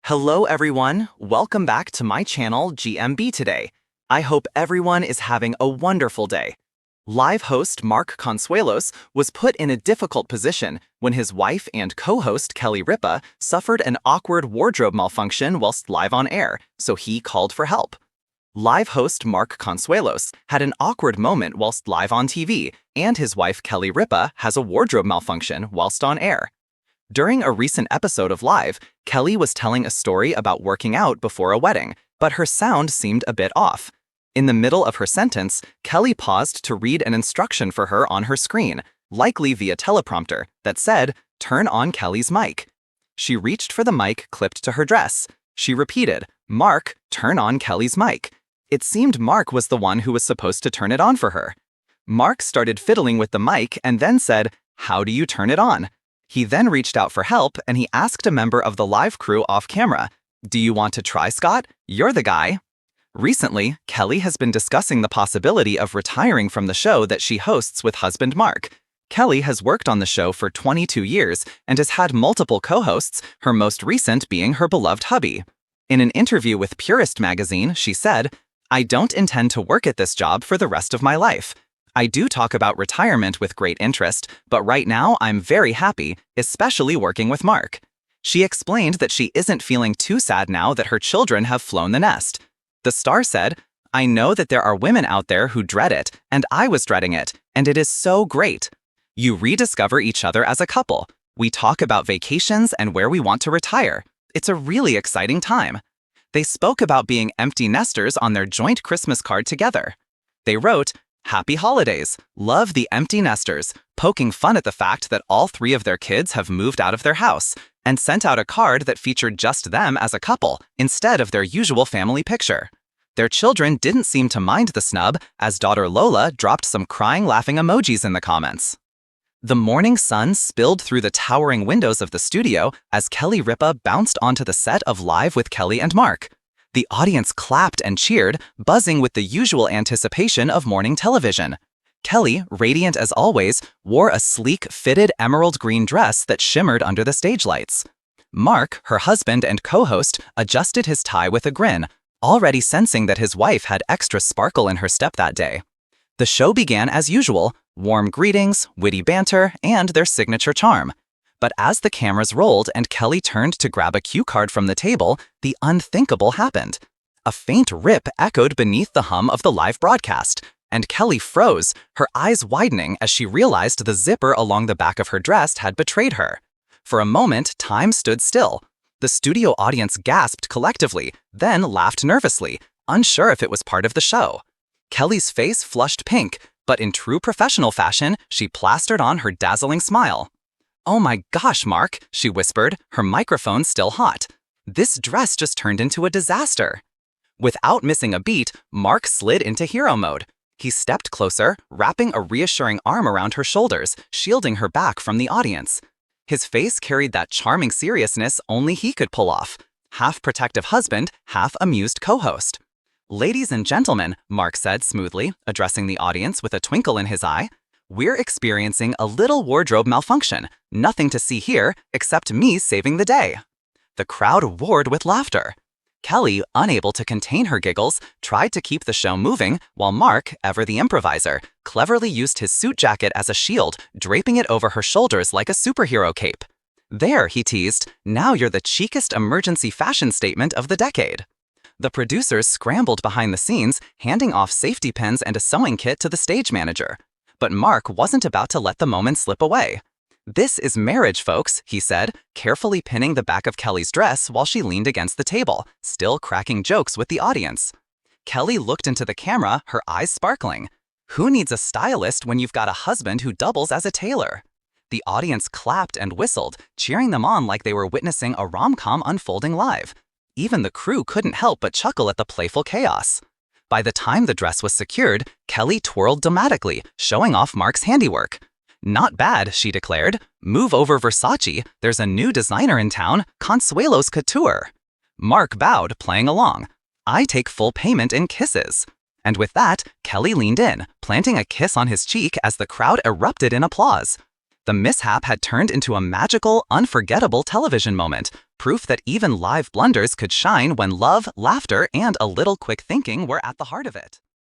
Hello everyone, welcome back to my channel GMB Today. I hope everyone is having a wonderful day. Live host Mark Consuelos was put in a difficult position when his wife and co-host Kelly Ripa suffered an awkward wardrobe malfunction whilst live on air, so he called for help. Live host Mark Consuelos had an awkward moment whilst live on TV, and his wife Kelly Ripa has a wardrobe malfunction whilst on air. During a recent episode of Live, Kelly was telling a story about working out before a wedding, but her sound seemed a bit off. In the middle of her sentence, Kelly paused to read an instruction for her on her screen, likely via teleprompter, that said, "Turn on Kelly's mic." She reached for the mic clipped to her dress. She repeated, "Mark, turn on Kelly's mic." It seemed Mark was the one who was supposed to turn it on for her. Mark started fiddling with the mic and then said, "How do you turn it on?" He then reached out for help and he asked a member of the live crew off camera, "Do you want to try, Scott? You're the guy." Recently, Kelly has been discussing the possibility of retiring from the show that she hosts with husband Mark. Kelly has worked on the show for 22 years and has had multiple co-hosts, her most recent being her beloved hubby. In an interview with Purist magazine, she said, "I don't intend to work at this job for the rest of my life. I do talk about retirement with great interest, but right now I'm very happy, especially working with Mark." She explained that she isn't feeling too sad now that her children have flown the nest. The star said, "I know that there are women out there who dread it, and I was dreading it, and it is so great. You rediscover each other as a couple. We talk about vacations and where we want to retire. It's a really exciting time." They spoke about being empty nesters on their joint Christmas card together. They wrote, "Happy holidays, love the empty nesters," poking fun at the fact that all three of their kids have moved out of their house, and sent out a card that featured just them as a couple instead of their usual family picture. Their children didn't seem to mind the snub, as daughter Lola dropped some crying laughing emojis in the comments. The morning sun spilled through the towering windows of the studio as Kelly Ripa bounced onto the set of Live with Kelly and Mark. The audience clapped and cheered, buzzing with the usual anticipation of morning television. Kelly, radiant as always, wore a sleek, fitted emerald green dress that shimmered under the stage lights. Mark, her husband and co-host, adjusted his tie with a grin, already sensing that his wife had extra sparkle in her step that day. The show began as usual, warm greetings, witty banter, and their signature charm. But as the cameras rolled and Kelly turned to grab a cue card from the table, the unthinkable happened. A faint rip echoed beneath the hum of the live broadcast, and Kelly froze, her eyes widening as she realized the zipper along the back of her dress had betrayed her. For a moment, time stood still. The studio audience gasped collectively, then laughed nervously, unsure if it was part of the show. Kelly's face flushed pink, but in true professional fashion, she plastered on her dazzling smile. "Oh my gosh, Mark," she whispered, her microphone still hot. "This dress just turned into a disaster." Without missing a beat, Mark slid into hero mode. He stepped closer, wrapping a reassuring arm around her shoulders, shielding her back from the audience. His face carried that charming seriousness only he could pull off. Half protective husband, half amused co-host. "Ladies and gentlemen," Mark said smoothly, addressing the audience with a twinkle in his eye, "we're experiencing a little wardrobe malfunction. Nothing to see here except me saving the day." The crowd roared with laughter. Kelly, unable to contain her giggles, tried to keep the show moving, while Mark, ever the improviser, cleverly used his suit jacket as a shield, draping it over her shoulders like a superhero cape. "There," he teased, "now you're the cheekest emergency fashion statement of the decade." The producers scrambled behind the scenes, handing off safety pins and a sewing kit to the stage manager. But Mark wasn't about to let the moment slip away. "This is marriage, folks," he said, carefully pinning the back of Kelly's dress while she leaned against the table, still cracking jokes with the audience. Kelly looked into the camera, her eyes sparkling. "Who needs a stylist when you've got a husband who doubles as a tailor?" The audience clapped and whistled, cheering them on like they were witnessing a rom-com unfolding live. Even the crew couldn't help but chuckle at the playful chaos. By the time the dress was secured, Kelly twirled dramatically, showing off Mark's handiwork. "Not bad," she declared. "Move over Versace, there's a new designer in town, Consuelos Couture." Mark bowed, playing along. "I take full payment in kisses." And with that, Kelly leaned in, planting a kiss on his cheek as the crowd erupted in applause. The mishap had turned into a magical, unforgettable television moment, proof that even live blunders could shine when love, laughter, and a little quick thinking were at the heart of it.